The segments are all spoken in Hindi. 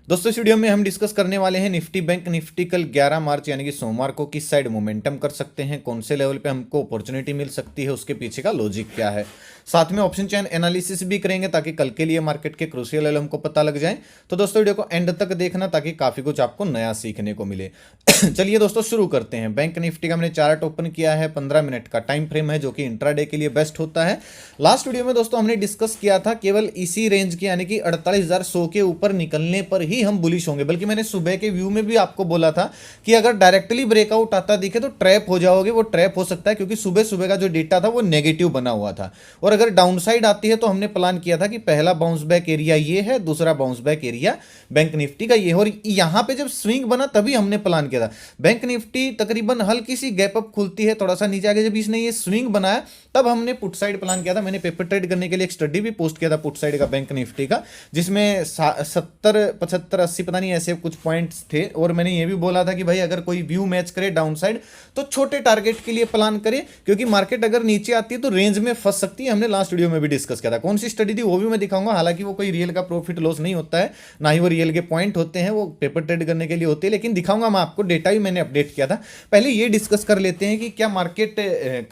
दोस्तों इस वीडियो में हम डिस्कस करने वाले हैं निफ्टी बैंक निफ्टी कल 11 मार्च यानी कि सोमवार को किस साइड मोमेंटम कर सकते हैं, कौन से लेवल पे हमको अपॉर्चुनिटी मिल सकती है, उसके पीछे का लॉजिक क्या है। साथ में ऑप्शन चेन एनालिसिस भी करेंगे ताकि कल के लिए मार्केट के क्रूशियल लेवल हमको पता लग जाए। तो दोस्तों वीडियो को एंड तक देखना ताकि काफी कुछ आपको नया सीखने को मिले। चलिए दोस्तों शुरू करते हैं। बैंक निफ्टी का हमने चार्ट ओपन किया है, 15 मिनट का टाइम फ्रेम है जो कि इंट्राडे के लिए बेस्ट होता है। लास्ट वीडियो में दोस्तों हमने डिस्कस किया था केवल इसी रेंज के यानी कि 48,100 के ऊपर निकलने पर ही हम बुलिश होंगे, बल्कि मैंने सुबह के व्यू में भी आपको बोला था कि अगर डायरेक्टली ब्रेकआउट आता दिखे तो ट्रैप हो जाओगे। वो ट्रैप हो सकता है क्योंकि सुबह सुबह का जो डेटा था वो नेगेटिव बना हुआ था, और अगर डाउनसाइड आती है तो हमने प्लान किया था कि पहला बाउंस बैक एरिया ये है, दूसरा bounce back area bank Nifty का ये है। और यहां पे जब स्विंग बना तभी हमने प्लान किया था। बैंक निफ्टी तकरीबन हल्की सी गैप अप खुलती है थोड़ा सा नीचे आगे, जब इसने ये स्विंग बनाया तब हमने पुट साइड प्लान किया था। मैंने पेपर ट्रेड करने के लिए एक स्टडी भी पोस्ट किया था पुट साइड का बैंक निफ्टी का, जिसमें 70 75 80 पता नहीं ऐसे कुछ पॉइंट्स थे। और मैंने ये भी बोला था कि भाई अगर कोई व्यू मैच करे डाउन साइड तो छोटे टारगेट के लिए प्लान करे, क्योंकि मार्केट अगर नीचे आती है तो रेंज में फंस सकती है। हमने लास्ट वीडियो में भी डिस्कस किया था। कौन सी स्टडी थी वो भी मैं दिखाऊंगा। हालांकि वो कोई रियल का प्रॉफिट लॉस नहीं होता है, ना ही वो रियल के पॉइंट होते हैं, वो पेपर ट्रेड करने के लिए होते हैं, लेकिन दिखाऊंगा मैं आपको। डेटा भी मैंने अपडेट किया था। पहले ये डिस्कस कर लेते हैं कि क्या मार्केट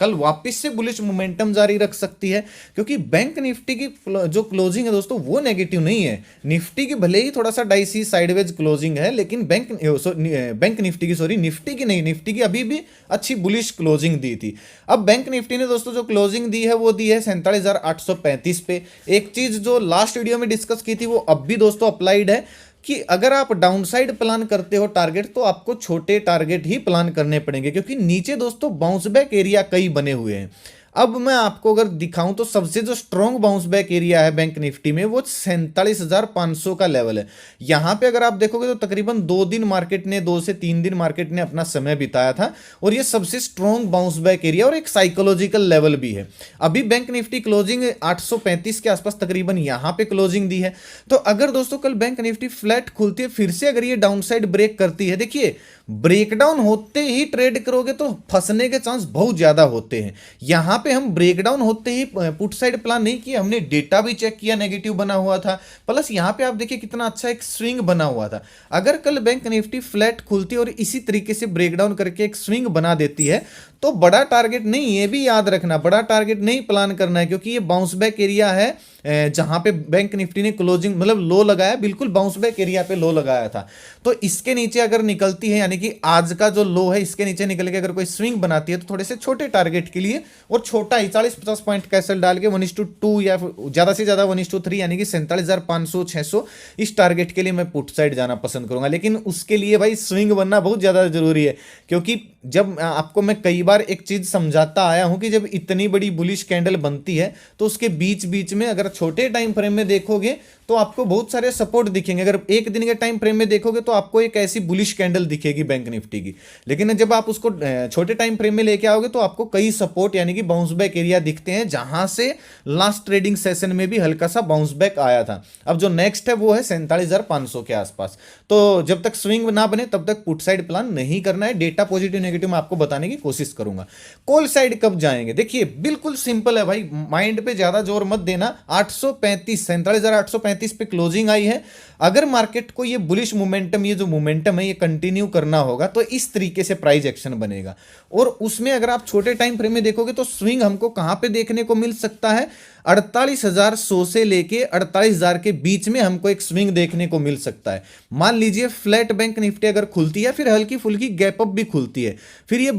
कल वापस से बुलिश मोमेंटम जारी रख सकती है, क्योंकि बैंक निफ्टी की जो क्लोजिंग है दोस्तों वो नेगेटिव नहीं है। निफ्टी की भले ही थोड़ा सा डाइसी साइडवेज क्लोजिंग है, लेकिन बैंक निफ्टी की निफ्टी की नहीं, निफ्टी की अभी भी अच्छी बुलिश क्लोजिंग दी थी। अब बैंक निफ्टी ने दोस्तों जो क्लोजिंग दी है वो दी है 47,835 पे। एक चीज जो लास्ट वीडियो में डिस्कस की थी वो अब भी दोस्तों अप्लाइड है कि अगर आप डाउनसाइड प्लान करते हो टारगेट तो आपको छोटे टारगेट ही प्लान करने पड़ेंगे, क्योंकि नीचे दोस्तों बाउंस बैक एरिया कई बने हुए हैं। अब मैं आपको अगर दिखाऊं तो सबसे जो स्ट्रॉन्ग बाउंस बैक एरिया है बैंक निफ्टी में वो 47,500 का लेवल है। यहां पे अगर आप देखोगे तो तकरीबन 2 दिन मार्केट ने 2 से 3 दिन मार्केट ने अपना समय बिताया था, और ये सबसे स्ट्रॉन्ग बाउंस बैक एरिया और एक साइकोलॉजिकल लेवल भी है। अभी बैंक निफ्टी क्लोजिंग 835 के आसपास तकरीबन यहां पे क्लोजिंग दी है। तो अगर दोस्तों कल बैंक निफ्टी फ्लैट खुलती है, फिर से अगर ये डाउनसाइड ब्रेक करती है, देखिए ब्रेकडाउन होते ही ट्रेड करोगे तो फंसने के चांस बहुत ज्यादा होते हैं। यहां पे हम ब्रेकडाउन होते ही पुट साइड प्लान नहीं किया, हमने डेटा भी चेक किया, नेगेटिव बना हुआ था। प्लस यहां पे आप देखिए कितना अच्छा एक स्विंग बना हुआ था। अगर कल बैंक निफ्टी फ्लैट खुलती है और इसी तरीके से ब्रेकडाउन करके एक स्विंग बना देती है तो बड़ा टारगेट नहीं, ये भी याद रखना, बड़ा टारगेट नहीं प्लान करना है, क्योंकि ये बाउंस बैक एरिया है जहां पे बैंक निफ्टी ने क्लोजिंग मतलब लो लगाया, बिल्कुल बाउंस बैक एरिया पे लो लगाया था। तो इसके नीचे अगर निकलती है, यानी कि आज का जो लो है इसके नीचे निकल के अगर कोई स्विंग बनाती है तो थोड़े से छोटे टारगेट के लिए, और छोटा ही 40-50 पॉइंट का एसएल डाल के 1:2 या ज्यादा से ज्यादा 1:3 यानी कि 47,500-600 इस टारगेट के लिए मैं पुट साइड जाना पसंद करूंगा। लेकिन उसके लिए भाई स्विंग बनना बहुत ज्यादा जरूरी है, क्योंकि जब आपको मैं कई बार एक चीज समझाता आया हूं कि जब इतनी बड़ी बुलिश कैंडल बनती है तो उसके बीच बीच में अगर छोटे टाइम फ्रेम में देखोगे तो आपको बहुत सारे सपोर्ट दिखेंगे। अगर एक दिन के टाइम फ्रेम में देखोगे तो आपको एक ऐसी बुलिश कैंडल दिखेगी बैंक निफ्टी की, लेकिन जब आप उसको छोटे टाइम फ्रेम में लेके आओगे तो आपको कई सपोर्ट यानी कि बाउंस बैक एरिया दिखते हैं, जहां से लास्ट ट्रेडिंग सेशन में भी हल्का सा बाउंस बैक आया था। अब जो नेक्स्ट है वो है 47,500 के आसपास। तो जब तक स्विंग ना बने तब तक पुट साइड प्लान नहीं करना है। डेटा पॉजिटिव नेगेटिव मैं आपको बताने की कोशिश करूंगा। कॉल साइड कब जाएंगे, देखिए बिल्कुल सिंपल है भाई, माइंड पे ज्यादा जोर मत देना। 835 47,835 पे क्लोजिंग आई है। अगर मार्केट को ये बुलिश मोमेंटम, ये जो मोमेंटम है ये कंटिन्यू करना होगा तो इस तरीके से प्राइस एक्शन बनेगा। और उसमें अगर आप छोटे टाइम फ्रेम में देखोगे तो स्विंग हमको कहां पे देखने को मिल सकता है, 48,100 से लेके 48,000 के बीच में हमको एक स्विंग देखने को मिल सकता है। मान लीजिए फ्लैट बैंक निफ्टी अगर खुलती है, फिर हल्की फुल्की गैप अप भी खुलती है, फिर ये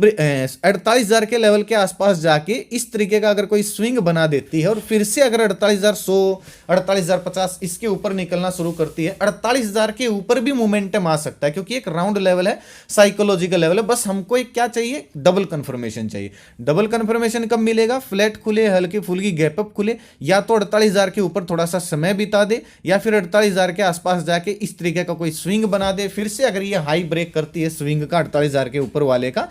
48,000 के लेवल के आसपास जाके इस तरीके का अगर कोई स्विंग बना देती है और फिर से अगर 48,100 48,050 इसके ऊपर निकलना शुरू करती है, 48,000 के ऊपर भी मोमेंटम आ सकता है, क्योंकि एक राउंड लेवल है, साइकोलॉजिकल लेवल है। बस हमको एक क्या चाहिए, डबल कंफर्मेशन चाहिए। डबल कंफर्मेशन कब मिलेगा, फ्लैट खुले, हल्की फुल्की गैप अप खुले, या तो 48,000 के ऊपर थोड़ा सा समय बिता दे, या फिर 48,000 के आसपास जाके इस तरीके का कोई स्विंग बना दे। फिर से अगर ये हाई ब्रेक करती है स्विंग का 48,000 के ऊपर वाले का,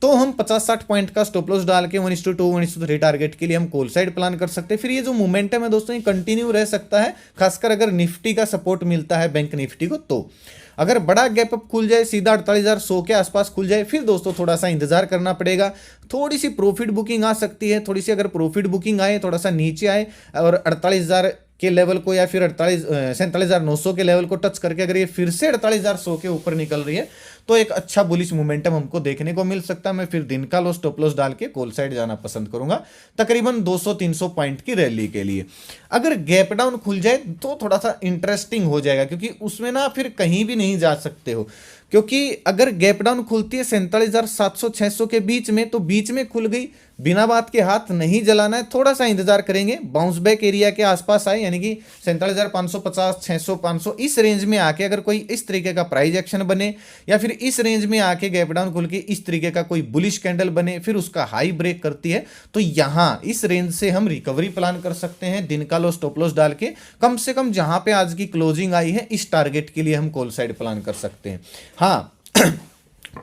तो हम 50-60 पॉइंट का स्टॉप लॉस डाल के 1:2 1:3 टारगेट के लिए हम कॉल साइड प्लान कर सकते हैं। फिर ये जो मोमेंटम है दोस्तों ये कंटिन्यू रह सकता है, खासकर अगर निफ्टी का सपोर्ट मिलता है बैंक निफ्टी को। तो अगर बड़ा गैप अप खुल जाए, सीधा 48,100 के आसपास खुल जाए, फिर दोस्तों थोड़ा सा इंतजार करना पड़ेगा। थोड़ी सी प्रॉफिट बुकिंग आ सकती है, थोड़ी सी अगर प्रॉफिट बुकिंग आए, थोड़ा सा नीचे आए और 48,000 के लेवल को या फिर 47,900 के लेवल को टच करके अगर ये फिर से 48,100 के ऊपर निकल रही है तो एक अच्छा बुलिश मोमेंटम हमको देखने को मिल सकता है। मैं फिर दिन का लो स्टॉप लॉस डाल के कॉल साइड जाना पसंद करूंगा तकरीबन 200-300 पॉइंट की रैली के लिए। अगर गैप डाउन खुल जाए तो थोड़ा सा इंटरेस्टिंग हो जाएगा, क्योंकि उसमें ना फिर कहीं भी नहीं जा सकते हो, क्योंकि अगर गैप डाउन खुलती है 47,700-600 के बीच में, तो बीच में खुल गई, बिना बात के हाथ नहीं जलाना है, थोड़ा सा इंतजार करेंगे, बाउंस बैक एरिया के आसपास आए, यानी कि 47,550, 600, 500 इस रेंज में आके अगर कोई इस तरीके का प्राइस एक्शन बने, या फिर इस रेंज में आके गैप डाउन खुल के इस तरीके का कोई बुलिश कैंडल बने, फिर उसका हाई ब्रेक करती है, तो यहां इस रेंज से हम रिकवरी प्लान कर सकते हैं दिन का लो स्टॉप लॉस डाल के। कम से कम जहां पे आज की क्लोजिंग आई है इस टारगेट के लिए हम कॉल साइड प्लान कर सकते हैं। हाँ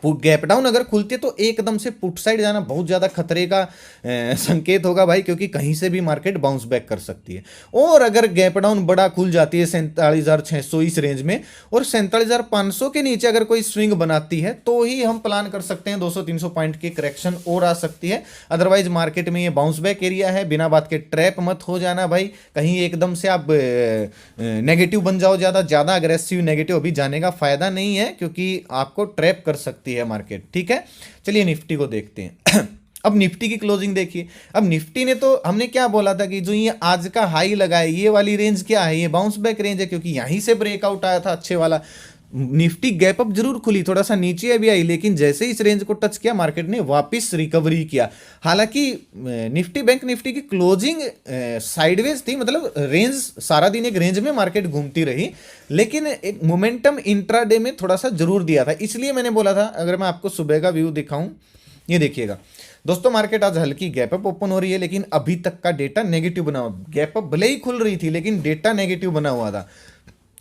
गैप डाउन अगर खुलती है तो एकदम से पुट साइड जाना बहुत ज़्यादा खतरे का संकेत होगा भाई, क्योंकि कहीं से भी मार्केट बाउंस बैक कर सकती है। और अगर गैप डाउन बड़ा खुल जाती है 47,600 इस रेंज में, और 47,500 के नीचे अगर कोई स्विंग बनाती है तो ही हम प्लान कर सकते हैं 200-300 पॉइंट की करेक्शन और आ सकती है। अदरवाइज मार्केट में ये बाउंस बैक एरिया है, बिना बात के ट्रैप मत हो जाना भाई, कहीं एकदम से आप नेगेटिव बन जाओ, ज़्यादा अग्रेसिव नेगेटिव अभी जाने का फायदा नहीं है, क्योंकि आपको ट्रैप कर सकती है मार्केट। ठीक है, चलिए निफ्टी को देखते हैं। अब निफ्टी की क्लोजिंग देखिए। अब निफ्टी ने तो हमने क्या बोला था कि जो ये आज का हाई लगा है ये वाली रेंज क्या है, ये बाउंस बैक रेंज है, क्योंकि यहीं से ब्रेकआउट आया था अच्छे वाला। निफ्टी गैप अप जरूर खुली, थोड़ा सा नीचे अभी आई, लेकिन जैसे इस रेंज को टच किया मार्केट ने वापस रिकवरी किया। हालांकि निफ्टी बैंक निफ्टी की क्लोजिंग साइडवेज थी, मतलब रेंज सारा दिन एक रेंज में मार्केट घूमती रही, लेकिन एक मोमेंटम इंट्राडे में थोड़ा सा जरूर दिया था। इसलिए मैंने बोला था, अगर मैं आपको सुबह का व्यू दिखाऊं, ये देखिएगा दोस्तों, मार्केट आज हल्की गैप अप ओपन हो रही है, लेकिन अभी तक का डेटा नेगेटिव बना हुआ। गैप अप भले ही खुल रही थी लेकिन डेटा नेगेटिव बना हुआ था।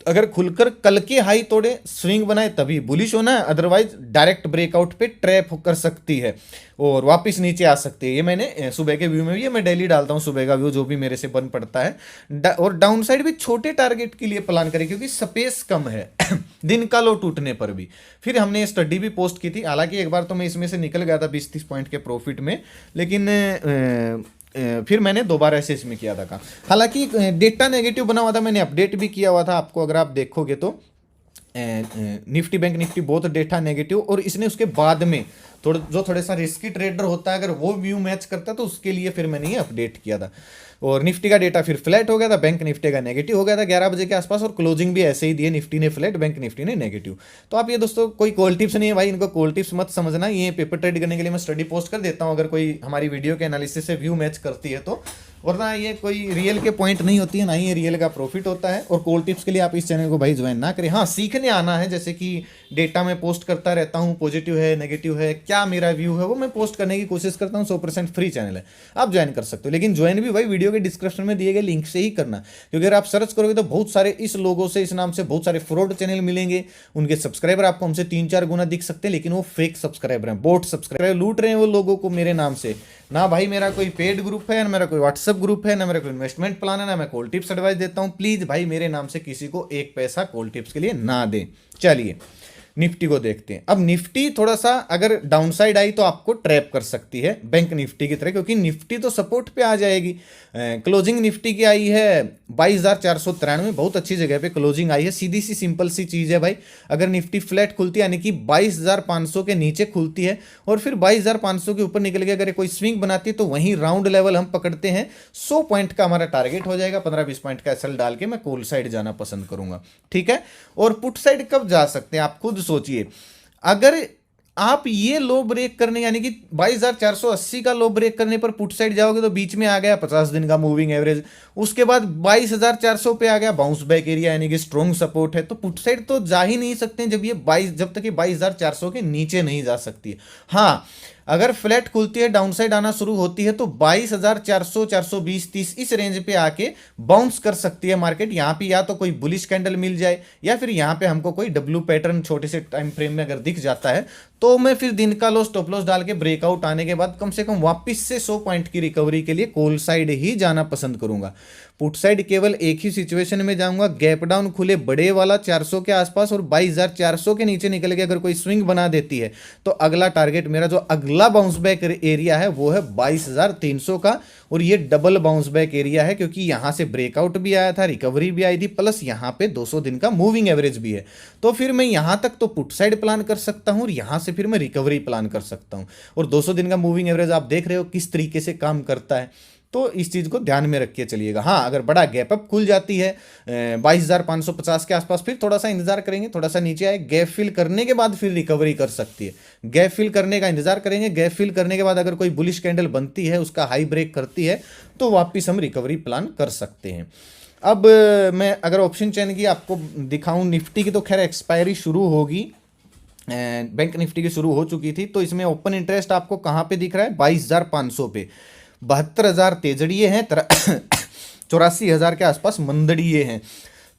अगर खुलकर कल के हाई तोड़े, स्विंग बनाए, तभी बुलिश होना है, अदरवाइज डायरेक्ट ब्रेकआउट पे ट्रैप कर सकती है और वापस नीचे आ सकती है। ये मैंने सुबह के व्यू में भी, ये मैं डेली डालता हूँ सुबह का व्यू, जो भी मेरे से बन पड़ता है। और डाउन साइड भी छोटे टारगेट के लिए प्लान करें, क्योंकि स्पेस कम है दिन का लो टूटने पर भी। फिर हमने स्टडी भी पोस्ट की थी, हालांकि एक बार तो मैं इसमें से निकल गया था 20-30 पॉइंट के प्रॉफिट में, लेकिन फिर मैंने दोबारा ऐसे इसमें किया था काम। हालांकि डेटा नेगेटिव बना हुआ था, मैंने अपडेट भी किया हुआ था आपको, अगर आप देखोगे तो निफ्टी बैंक निफ्टी बहुत डेटा नेगेटिव, और इसने उसके बाद में थोड़े सा रिस्की ट्रेडर होता है, अगर वो व्यू मैच करता है तो उसके लिए फिर मैंने ये अपडेट किया था। और निफ्टी का डेटा फिर फ्लैट हो गया था, बैंक निफ्टी का नेगेटिव हो गया था 11 बजे के आसपास, और क्लोजिंग भी ऐसे ही दी है, निफ्टी ने फ्लैट, बैंक निफ्टी ने नेगेटिव। तो आप ये दोस्तों, कोई कॉल टिप्स नहीं है भाई, इनको कॉल टिप्स मत समझना, ये पेपर ट्रेड करने के लिए मैं स्टडी पोस्ट कर देता हूँ, अगर कोई हमारी वीडियो के एनालिसिस से व्यू मैच करती है तो, वरना ये कोई रियल के पॉइंट नहीं होती है, ना ही ये रियल का प्रॉफिट होता है। और कॉल टिप्स के लिए आप इस चैनल को भाई ज्वाइन ना करें। हाँ, सीखने आना है, जैसे कि डेटा में पोस्ट करता रहता हूँ, पॉजिटिव है नेगेटिव है, क्या मेरा व्यू है वो मैं पोस्ट करने की कोशिश करता हूँ। 100% फ्री चैनल है, आप ज्वाइन कर सकते हो, लेकिन ज्वाइन भी भाई वीडियो के डिस्क्रिप्शन में दिए गए लिंक से ही करना, क्योंकि अगर आप सर्च करोगे तो बहुत सारे इस लोगों से, इस नाम से बहुत सारे फ्रॉड चैनल मिलेंगे। उनके सब्सक्राइबर आपको हमसे 3-4 गुना दिख सकते हैं, लेकिन वो फेक सब्सक्राइबर हैं, बोट सब्सक्राइबर, लूट रहे हैं वो लोगों को मेरे नाम से। ना भाई मेरा कोई पेड ग्रुप है, ना मेरा कोई व्हाट्सएप ग्रुप है, ना मेरा कोई इन्वेस्टमेंट प्लान है, ना मैं कॉल टिप्स एडवाइस देता हूं। प्लीज भाई मेरे नाम से किसी को एक पैसा कॉल टिप्स के लिए ना दें। चलिए निफ्टी को देखते हैं। अब निफ्टी थोड़ा सा अगर डाउनसाइड आई तो आपको ट्रैप कर सकती है बैंक निफ्टी की तरह, क्योंकि निफ्टी तो सपोर्ट पे आ जाएगी। क्लोजिंग निफ्टी की आई है 22,493, बहुत अच्छी जगह पे क्लोजिंग आई है। सीधी सी सिंपल सी चीज है भाई, अगर निफ्टी फ्लैट खुलती है, यानी कि 22,500 के नीचे खुलती है और फिर 22,500 के ऊपर निकल के अगर कोई स्विंग बनाती है, तो वहीं राउंड लेवल हम पकड़ते हैं। 100 पॉइंट का हमारा टारगेट हो जाएगा। 15-20 पॉइंट का एसएल डाल के मैं कॉल साइड जाना पसंद करूंगा, ठीक है। और पुट साइड कब जा सकते हैं आप खुद सोचिए। अगर आप ये लो ब्रेक करने, यानी कि 22,480 का लो ब्रेक करने पर पुट साइड जाओगे तो बीच में आ गया 50 दिन का मूविंग एवरेज, उसके बाद 22,400 पे आ गया बाउंस बैक एरिया, यानी कि स्ट्रॉन्ग सपोर्ट है। तो पुट साइड तो जा ही नहीं सकते जब तक ये 22,400 के नीचे नहीं जा सकती है। हाँ, अगर फ्लैट खुलती है, डाउनसाइड आना शुरू होती है, तो 22,400, 420, 30 इस रेंज पे आके बाउंस कर सकती है मार्केट। यहाँ पे या तो कोई बुलिश कैंडल मिल जाए, या फिर यहाँ पे हमको कोई डब्ल्यू पैटर्न छोटे से टाइम फ्रेम में अगर दिख जाता है, तो मैं फिर दिन का लो स्टॉप लॉस डाल के ब्रेकआउट आने के बाद कम से कम वापस से 100 पॉइंट की रिकवरी के लिए कॉल साइड ही जाना पसंद करूंगा। पुट साइड केवल एक ही सिचुएशन में जाऊंगा, गैप डाउन खुले बड़े वाला 400 के आसपास और 22,400 के नीचे निकल के अगर कोई स्विंग बना देती है तो अगला टारगेट मेरा जो अगला बाउंस बैक एरिया है वो है 22,300 का, और ये डबल बाउंस बैक एरिया है क्योंकि यहां से ब्रेकआउट भी आया था, रिकवरी भी आई थी, प्लस यहां पे 200 दिन का मूविंग एवरेज भी है। तो फिर मैं यहां तक तो पुट साइड प्लान कर सकता हूं और यहां से फिर मैं रिकवरी प्लान कर सकता हूं। और 200 दिन का मूविंग एवरेज आप देख रहे हो किस तरीके से काम करता है, तो इस चीज को ध्यान में रखिए चलिएगा। हाँ, अगर बड़ा गैप अप खुल जाती है 22,550 के आसपास, फिर थोड़ा सा इंतजार करेंगे, थोड़ा सा नीचे आए, गैप फिल करने के बाद फिर रिकवरी कर सकती है। गैप फिल करने का इंतजार करेंगे, गैप फिल करने के बाद अगर कोई बुलिश कैंडल बनती है, उसका हाई ब्रेक करती है, तो वापिस हम रिकवरी प्लान कर सकते हैं। अब मैं अगर ऑप्शन चेन की आपको दिखाऊं, निफ्टी की तो खैर एक्सपायरी शुरू होगी, बैंक निफ्टी की शुरू हो चुकी थी, तो इसमें ओपन इंटरेस्ट आपको कहाँ पे दिख रहा है, 22,500 पे, 72,000 तेजड़िए हैं, 84,000 के आसपास मंदड़िए हैं।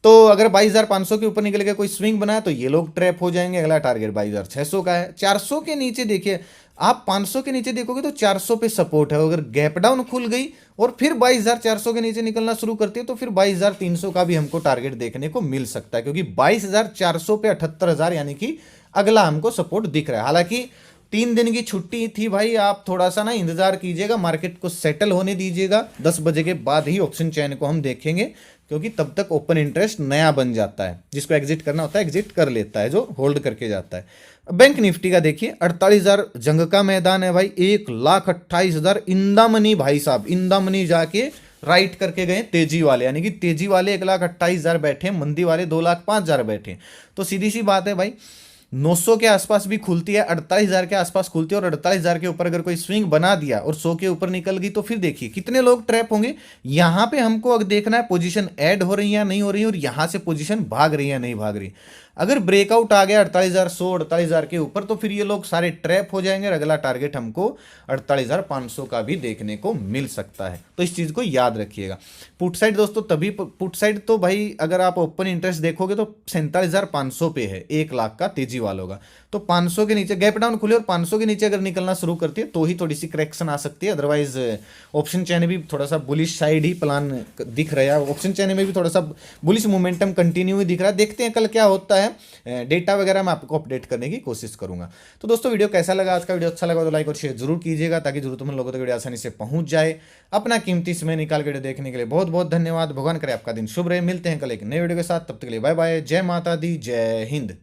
तो अगर 22,500 के ऊपर निकल के कोई स्विंग बनाया तो ये लोग ट्रैप हो जाएंगे। अगला टारगेट 22,600 का है। 400 के नीचे देखिए, आप 500 के नीचे देखोगे तो 400 पे सपोर्ट है, अगर गैप डाउन खुल गई और फिर 22,400 के नीचे निकलना शुरू करती है तो फिर 22,300 का भी हमको टारगेट देखने को मिल सकता है, क्योंकि 22,400 पे 78,000 यानी कि अगला हमको सपोर्ट दिख रहा है। हालांकि 3 दिन की छुट्टी थी भाई, आप थोड़ा सा ना इंतजार कीजिएगा, मार्केट को सेटल होने दीजिएगा, 10 बजे के बाद ही ऑप्शन चैन को हम देखेंगे, क्योंकि तब तक ओपन इंटरेस्ट नया बन जाता है, जिसको एग्जिट करना होता है एग्जिट कर लेता है, जो होल्ड करके जाता है। बैंक निफ्टी का देखिए 48,000 जंग का मैदान है भाई, 1,28,000 इंदा मनी भाई साहब, इंदा मनी जाके राइट करके गए तेजी वाले, यानी कि तेजी वाले 1,28,000 बैठे, मंदी वाले 2,05,000 बैठे। तो सीधी सी बात है भाई, 900 के आसपास भी खुलती है, 48,000 के आसपास खुलती है, और 48,000 के ऊपर अगर कोई स्विंग बना दिया और 100 के ऊपर निकल गई तो फिर देखिए कितने लोग ट्रैप होंगे। यहां पे हमको अगर देखना है पोजीशन ऐड हो रही है या नहीं हो रही है, और यहां से पोजीशन भाग रही है या नहीं भाग रही। अगर ब्रेकआउट आ गया 48,100 48,000 के ऊपर तो फिर ये लोग सारे ट्रैप हो जाएंगे और अगला टारगेट हमको 48,500 का भी देखने को मिल सकता है। तो इस चीज को याद रखिएगा। पुट साइड दोस्तों तभी, पुट साइड तो भाई अगर आप ओपन इंटरेस्ट देखोगे तो 47,500 पे है, 1 लाख का तेजी वालों का। तो 500 के नीचे गैप डाउन खुले और 500 के नीचे अगर निकलना शुरू करती है तो ही थोड़ी सी करेक्शन आ सकती है, अदरवाइज ऑप्शन चैन भी थोड़ा सा बुलिश साइड ही प्लान दिख रहा है। ऑप्शन चैन में भी थोड़ा सा बुलिश मोमेंटम कंटिन्यू ही दिख रहा है। देखते हैं कल क्या होता है, डेटा वगैरह मैं आपको अपडेट करने की कोशिश करूंगा। तो दोस्तों वीडियो कैसा लगा, आज का वीडियो अच्छा लगा तो लाइक और शेयर जरूर कीजिएगा, ताकि जरूरतमंद लोगों तक वीडियो आसानी से पहुंच जाए। अपना कीमती समय निकाल के वीडियो देखने के लिए बहुत बहुत धन्यवाद। भगवान करे आपका दिन शुभ रहे। मिलते हैं कल एक नए वीडियो के साथ, तब तक के लिए बाय बाय। जय माता दी, जय हिंद।